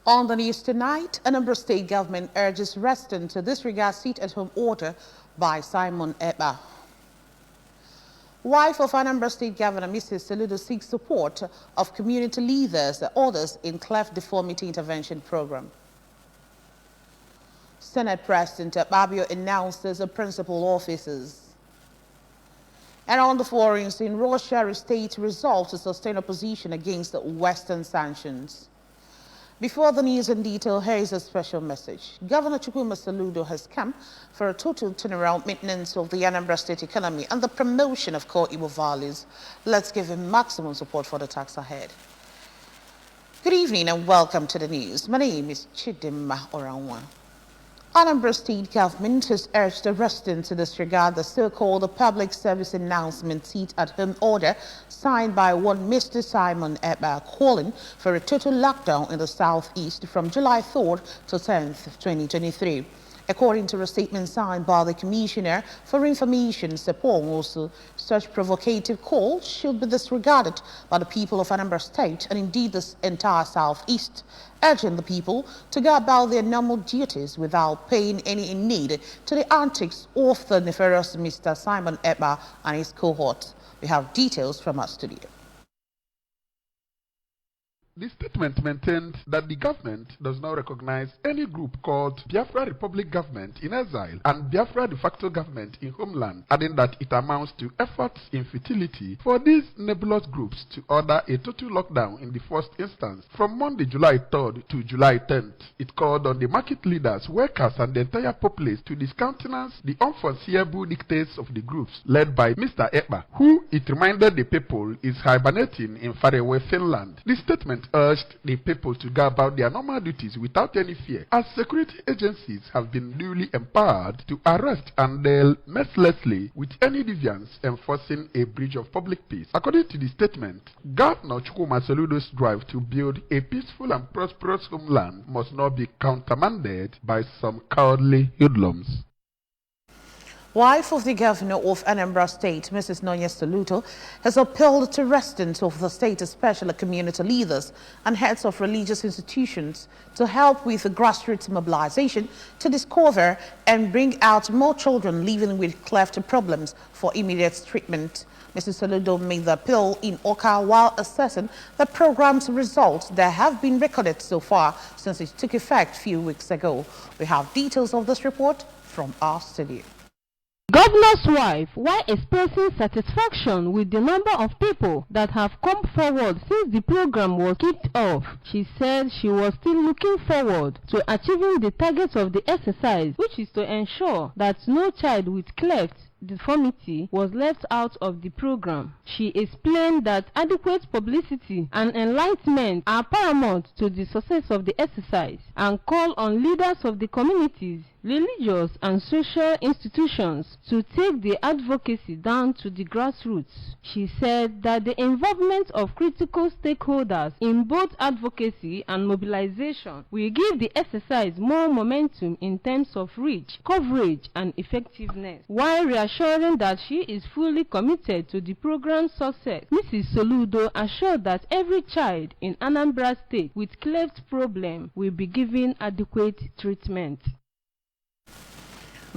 On the news tonight, Anambra State government urges residents to disregard sit-at-home order by Simon Ekpa. Wife of Anambra State Governor Mrs. Soludo seeks support of community leaders and others in cleft deformity intervention program. Senate President Babio announces the principal officers. And on the foreign scene, Russia state resolved to sustain opposition against the Western sanctions. Before the news in detail, here is a special message. Governor Chukwuma Soludo has come for a total turnaround maintenance of the Anambra State economy and the promotion of core Igbo values. Let's give him maximum support for the task ahead. Good evening and welcome to the news. My name is Chidimma Oranwa. Anambra State government has urged the residents to disregard the so-called public service announcement sit-at-home order signed by one Mr. Simon Ekpa, calling for a total lockdown in the southeast from July 3rd to 10th, 2023. According to a statement signed by the Commissioner for Information, Sepong, such provocative call should be disregarded by the people of Anambra State and indeed the entire southeast, urging the people to go about their normal duties without paying any heed to the antics of the nefarious Mr. Simon Ekpa and his cohort. We have details from our studio. The statement maintained that the government does not recognize any group called Biafra Republic Government in exile and Biafra de facto government in homeland, adding that it amounts to efforts in futility for these nebulous groups to order a total lockdown in the first instance from Monday, July 3rd to July 10th. It called on the market leaders, workers and the entire populace to discountenance the unforeseeable dictates of the groups led by Mr. Ekpa, who, it reminded the people, is hibernating in faraway Finland. The statement urged the people to go about their normal duties without any fear, as security agencies have been duly empowered to arrest and deal mercilessly with any deviance enforcing a breach of public peace. According to the statement, Governor Chukwuma Soludo's drive to build a peaceful and prosperous homeland must not be countermanded by some cowardly hoodlums. Wife of the governor of Anambra State, Mrs. Nonya Soludo, has appealed to residents of the state, especially community leaders and heads of religious institutions, to help with the grassroots mobilization to discover and bring out more children living with cleft problems for immediate treatment. Mrs. Soludo made the appeal in Oka while assessing the program's results that have been recorded so far since it took effect a few weeks ago. We have details of this report from our studio. Governor's wife, while expressing satisfaction with the number of people that have come forward since the program was kicked off, she said she was still looking forward to achieving the targets of the exercise, which is to ensure that no child with cleft deformity was left out of the program. She explained that adequate publicity and enlightenment are paramount to the success of the exercise and call on leaders of the communities, religious and social institutions to take the advocacy down to the grassroots. She said that the involvement of critical stakeholders in both advocacy and mobilization will give the exercise more momentum in terms of reach, coverage and effectiveness. While reassuring that she is fully committed to the program's success, Mrs. Soludo assured that every child in Anambra State with cleft problem will be given adequate treatment.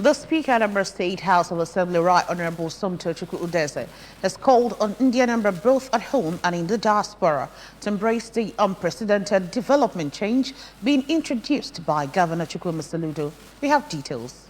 The Speaker of Anambra State House of Assembly, Right Honorable Somto Chukwudeze, has called on Indian Anambra both at home and in the diaspora to embrace the unprecedented development change being introduced by Governor Chukwuma Soludo. We have details.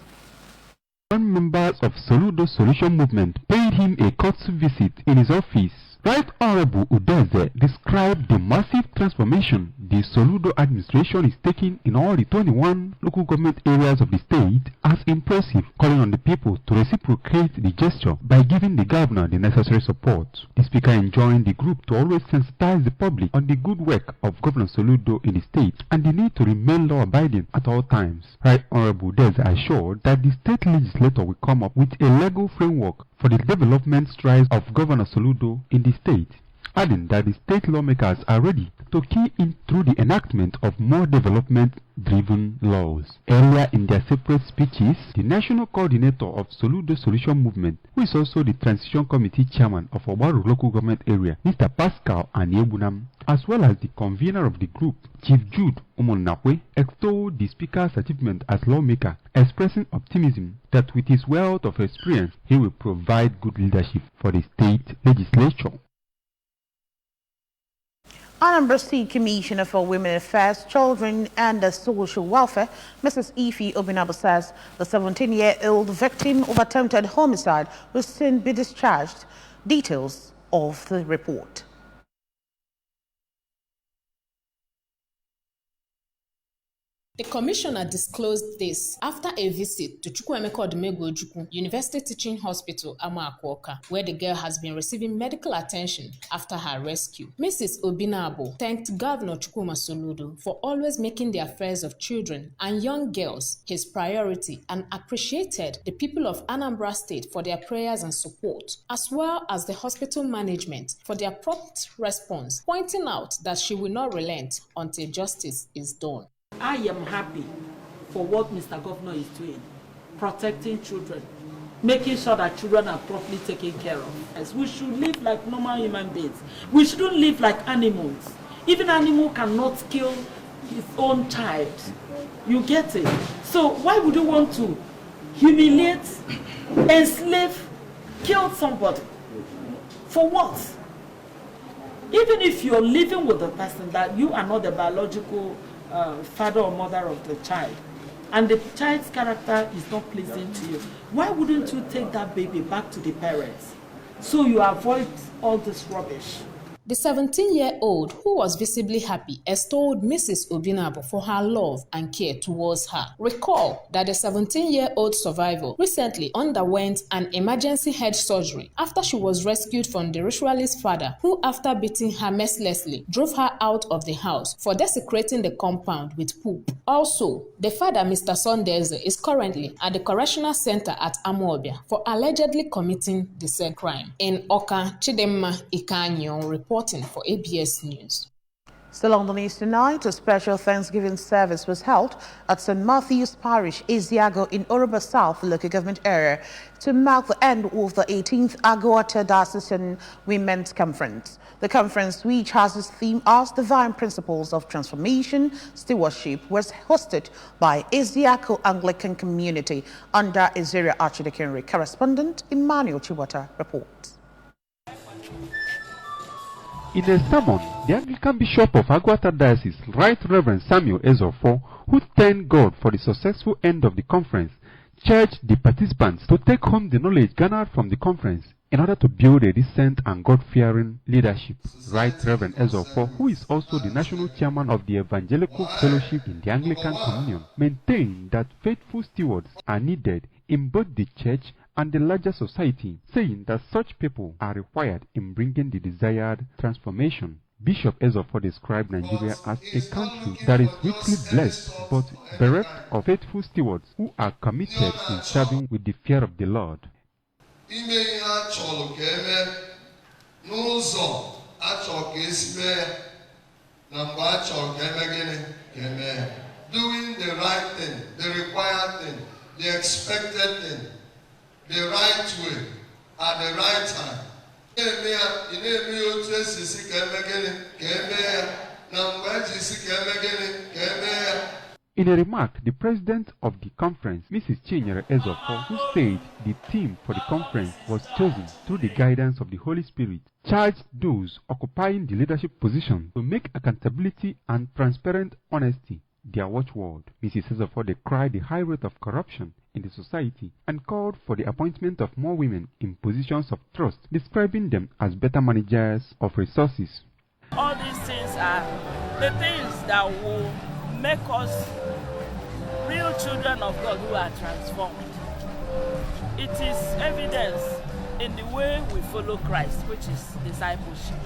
One member of Soludo's Solution Movement paid him a courtesy visit in his office. Right Honorable Udeze described the massive transformation the Soludo administration is taking in all the 21 local government areas of the state as impressive, calling on the people to reciprocate the gesture by giving the governor the necessary support. The speaker enjoined the group to always sensitize the public on the good work of Governor Soludo in the state and the need to remain law-abiding at all times. Right Honorable Udeze assured that the state legislature will come up with a legal framework for the development strides of Governor Soludo in the state, adding that the state lawmakers are ready to key in through the enactment of more development driven laws. Earlier in their separate speeches, the national coordinator of Soludo Solution Movement, who is also the transition committee chairman of Obaru local government area, Mr. Pascal Aniebunam, as well as the convener of the group, Chief Jude Umonakwe, extolled the speaker's achievement as lawmaker, expressing optimism that with his wealth of experience, he will provide good leadership for the state legislature. Anambra State Commissioner for Women Affairs, Children and Social Welfare, Mrs. Ife Obinabo, says the 17-year-old victim of attempted homicide will soon be discharged. Details of the report. The commissioner disclosed this after a visit to Chukwuemeka Odumegwu Ojukwu University Teaching Hospital, Amakuoka, where the girl has been receiving medical attention after her rescue. Mrs. Obinabo thanked Governor Chukwuma Soludo for always making the affairs of children and young girls his priority and appreciated the people of Anambra State for their prayers and support, as well as the hospital management for their prompt response, pointing out that she will not relent until justice is done. I am happy for what Mr. Governor is doing, protecting children, making sure that children are properly taken care of. As we should live like normal human beings. We shouldn't live like animals. Even an animal cannot kill his own child. You get it? So why would you want to humiliate, enslave, kill somebody? For what? Even if you're living with the person that you are not the biological father or mother of the child, and the child's character is not pleasing to you, why wouldn't you take that baby back to the parents so you avoid all this rubbish? The 17-year-old, who was visibly happy, extolled Mrs. Obinabo for her love and care towards her. Recall that the 17-year-old survivor recently underwent an emergency head surgery after she was rescued from the ritualist father, who, after beating her mercilessly, drove her out of the house for desecrating the compound with poop. Also, the father, Mr. Sondeze, is currently at the correctional center at Amuobia for allegedly committing the said crime. In Oka, Chidemma Ikanyo reporting for ABS News. Still on the news tonight, a special Thanksgiving service was held at St. Matthew's Parish, Eziago in Oruba South local government area to mark the end of the 18th AGUATA DIOCESAN Women's Conference. The conference, which has its theme as Divine Principles of Transformation Stewardship, was hosted by Eziago Anglican Community under Azaria Archdeaconry. Correspondent Emmanuel Chiwata reports. In a sermon, the Anglican Bishop of AGUATA Diocese, Right Reverend Samuel Ezofo, who thanked God for the successful end of the conference, charged the participants to take home the knowledge garnered from the conference in order to build a decent and God-fearing leadership. Right Reverend Ezofo, who is also the national chairman of the Evangelical Fellowship in the Anglican Communion, maintained that faithful stewards are needed in both the church and the larger society, saying that such people are required in bringing the desired transformation. Bishop Ezofo described Nigeria as a country that is richly blessed but bereft of faithful stewards who are committed in serving with the fear of the Lord. Doing the right thing, the required thing, the expected thing, the right way, at the right time. In a remark, the president of the conference, Mrs. Chinyere Ezofo, who said the theme for the conference was chosen through the guidance of the Holy Spirit, charged those occupying the leadership position to make accountability and transparent honesty their watchword. Mrs. Ezofo decried the high rate of corruption in the society and called for the appointment of more women in positions of trust, describing them as better managers of resources. All these things are the things that will make us real children of God who are transformed. It is evidence in the way we follow Christ, which is discipleship,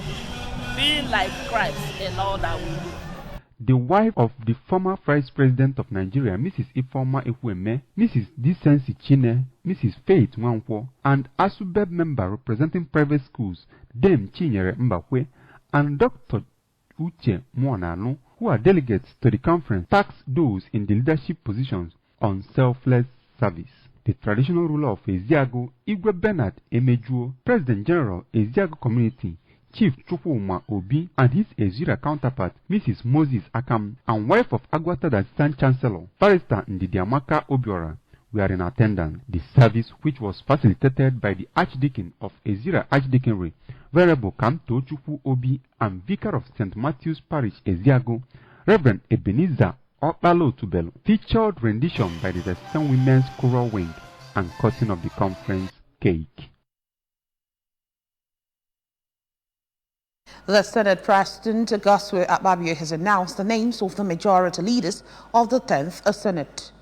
being like Christ in all that we do. The wife of the former Vice President of Nigeria, Mrs. Ifeoma Ekwueme, Mrs. Decency Chine, Mrs. Faith Nwankwo, and ASUBEB member representing private schools, Dame Chinyere Mbakwe, and Dr. Uche Mwananu, who are delegates to the conference, tasked those in the leadership positions on selfless service. The traditional ruler of Eziago, Igwe Bernard Emejuo, President General, Eziago Community, Chief Chukwuma Obi, and his Ezira counterpart, Mrs. Moses Akam, and wife of AGUATA the Assistant Chancellor, Barrister Ndidiamaka Obiora, were in attendance. The service, which was facilitated by the Archdeacon of Ezira Archdeaconry, Venerable Kamto Chukwu Obi, and Vicar of St. Matthew's Parish, Eziago, Reverend Ebenezer Okpalo Tubelo, featured rendition by the Diocesan Women's Choral Wing and cutting of the conference cake. The Senate President, Godswill Akpabio, has announced the names of the majority leaders of the 10th Senate.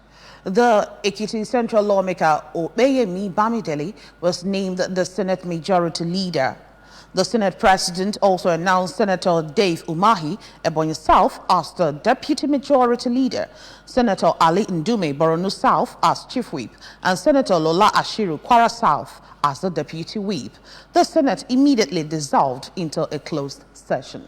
The Ekiti Central lawmaker Opeyemi Bamidele was named the Senate Majority Leader. The Senate President also announced Senator Dave Umahi, Ebonyi South, as the Deputy Majority Leader, Senator Ali Ndume, Borno South, as Chief Whip, and Senator Lola Ashiru, Kwara South, as the Deputy Whip. The Senate immediately dissolved into a closed session.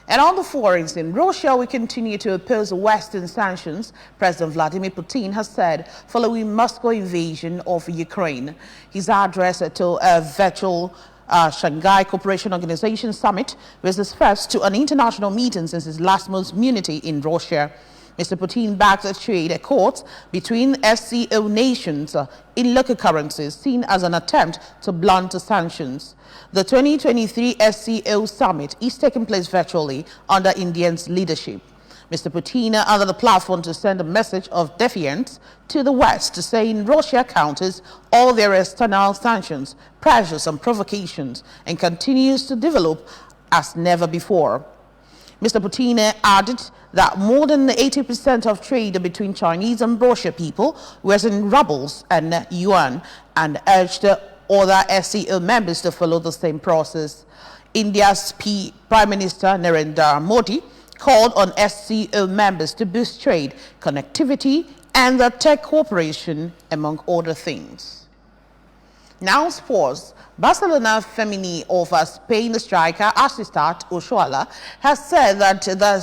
And on the foreign scene, Russia will continue to oppose Western sanctions, President Vladimir Putin has said, following Moscow invasion of Ukraine. His address to a virtual Shanghai Cooperation Organization summit was his first to an international meeting since his last month's immunity in Russia. Mr. Putin backed a trade accord between SCO nations in local currencies, seen as an attempt to blunt the sanctions. The 2023 SCO summit is taking place virtually under India's leadership. Mr. Putin under the platform to send a message of defiance to the West, saying Russia counters all their external sanctions, pressures and provocations and continues to develop as never before. Mr. Putin added that more than 80% of trade between Chinese and Russia people was in rubles and yuan, and urged other SCO members to follow the same process. India's Prime Minister Narendra Modi called on SCO members to boost trade, connectivity, and the tech cooperation, among other things. Now sports. Barcelona Femini of Spain striker Asistat Oshoala has said that the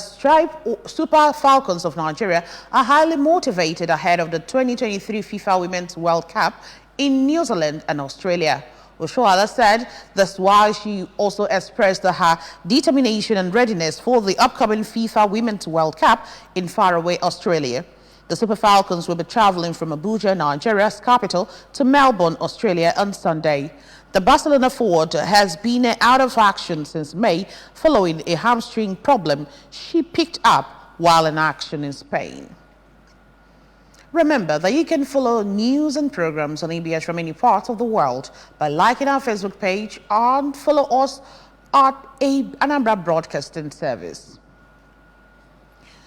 Super Falcons of Nigeria are highly motivated ahead of the 2023 FIFA Women's World Cup in New Zealand and Australia. Oshoala said that's why she also expressed her determination and readiness for the upcoming FIFA Women's World Cup in faraway Australia. The Super Falcons will be traveling from Abuja, Nigeria's capital, to Melbourne, Australia on Sunday. The Barcelona forward has been out of action since May following a hamstring problem she picked up while in action in Spain. Remember that you can follow news and programs on ABS from any part of the world by liking our Facebook page and follow us at Anambra Broadcasting Service.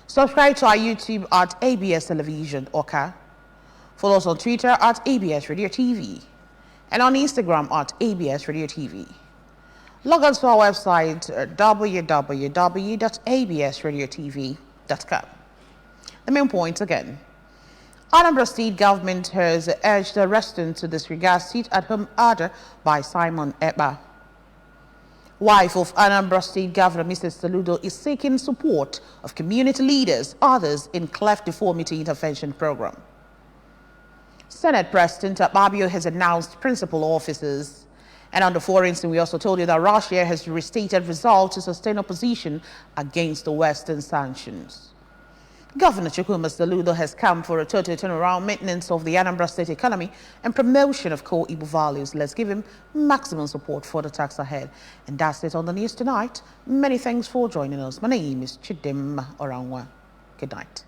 Subscribe to our YouTube at ABS Television Oka. Follow us on Twitter at ABS Radio TV and on Instagram at ABS Radio TV. Log on to our website www.absradiotv.com. The main point again. Anambra State government has urged the residents to disregard sit-at-home order by Simon Ekpa. Wife of Anambra State Governor Mrs. Saludo is seeking support of community leaders, others in cleft deformity intervention program. Senate President Akpabio has announced principal officers. And on the foreign scene, we also told you that Russia has restated resolve to sustain opposition against the Western sanctions. Governor Chukwuma Saludo has come for a total turnaround maintenance of the Anambra State economy and promotion of core Igbo values. Let's give him maximum support for the task ahead. And that's it on the news tonight. Many thanks for joining us. My name is Chidem Oranwa. Good night.